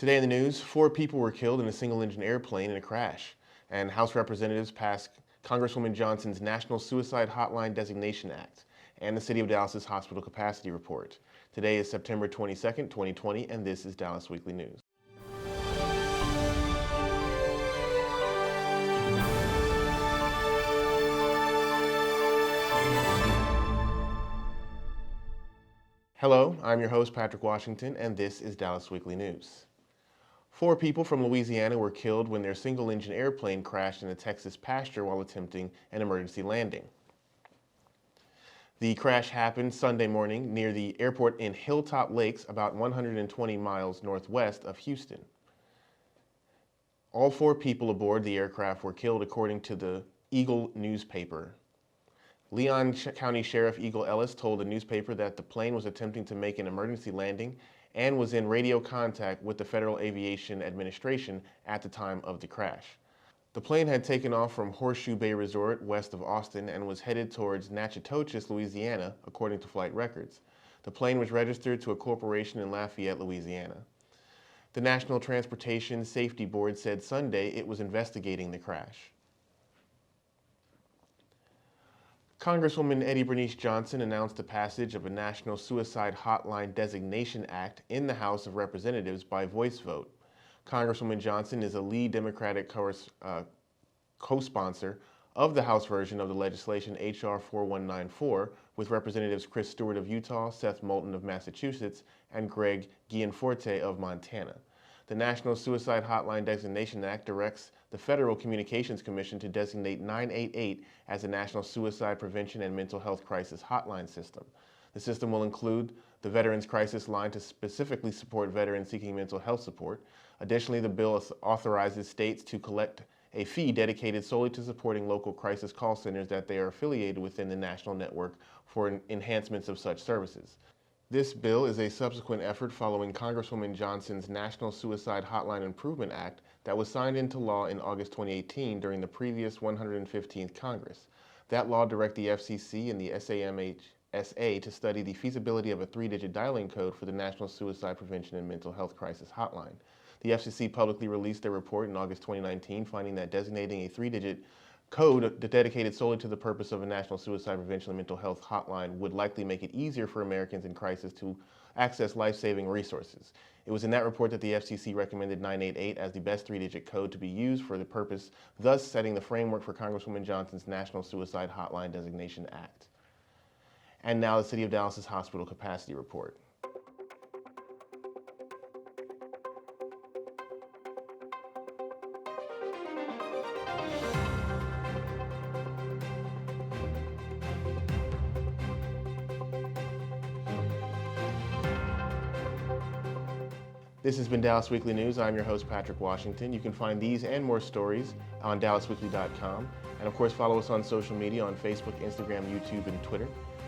Today in the news, 4 people were killed in a single-engine airplane in a crash, and House Representatives passed Congresswoman Johnson's National Suicide Hotline Designation Act and the City of Dallas's Hospital Capacity Report. Today is September 22nd, 2020, and this is Dallas Weekly News. Hello, I'm your host, Patrick Washington, and this is Dallas Weekly News. 4 people from Louisiana were killed when their single-engine airplane crashed in a Texas pasture while attempting an emergency landing. The crash happened Sunday morning near the airport in Hilltop Lakes, about 120 miles northwest of Houston. All 4 people aboard the aircraft were killed, according to the Eagle newspaper. Leon County Sheriff Eagle Ellis told the newspaper that the plane was attempting to make an emergency landing and was in radio contact with the Federal Aviation Administration at the time of the crash. The plane had taken off from Horseshoe Bay Resort west of Austin and was headed towards Natchitoches, Louisiana, according to flight records. The plane was registered to a corporation in Lafayette, Louisiana. The National Transportation Safety Board said Sunday it was investigating the crash. Congresswoman Eddie Bernice Johnson announced the passage of a National Suicide Hotline Designation Act in the House of Representatives by voice vote. Congresswoman Johnson is a lead Democratic co-sponsor of the House version of the legislation H.R. 4194, with Representatives Chris Stewart of Utah, Seth Moulton of Massachusetts, and Greg Gianforte of Montana. The National Suicide Hotline Designation Act directs the Federal Communications Commission to designate 988 as a national suicide prevention and mental health crisis hotline system. The system will include the Veterans Crisis Line to specifically support veterans seeking mental health support. Additionally, the bill authorizes states to collect a fee dedicated solely to supporting local crisis call centers that they are affiliated within the national network for enhancements of such services. This bill is a subsequent effort following Congresswoman Johnson's National Suicide Hotline Improvement Act that was signed into law in August 2018 during the previous 115th Congress. That law directed the FCC and the SAMHSA to study the feasibility of a 3-digit dialing code for the National Suicide Prevention and Mental Health Crisis Hotline. The FCC publicly released their report in August 2019, finding that designating a 3-digit code dedicated solely to the purpose of a national suicide prevention and mental health hotline would likely make it easier for Americans in crisis to access life-saving resources. It was in that report that the FCC recommended 988 as the best 3-digit code to be used for the purpose, thus setting the framework for Congresswoman Johnson's National Suicide Hotline Designation Act. And now the City of Dallas's Hospital Capacity Report. This has been Dallas Weekly News. I'm your host, Patrick Washington. You can find these and more stories on dallasweekly.com. And of course, follow us on social media on Facebook, Instagram, YouTube, and Twitter.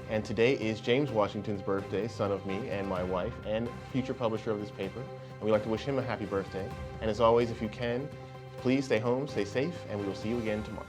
And today is James Washington's birthday, son of me and my wife, and future publisher of this paper. And we'd like to wish him a happy birthday. And as always, if you can, please stay home, stay safe, and we will see you again tomorrow.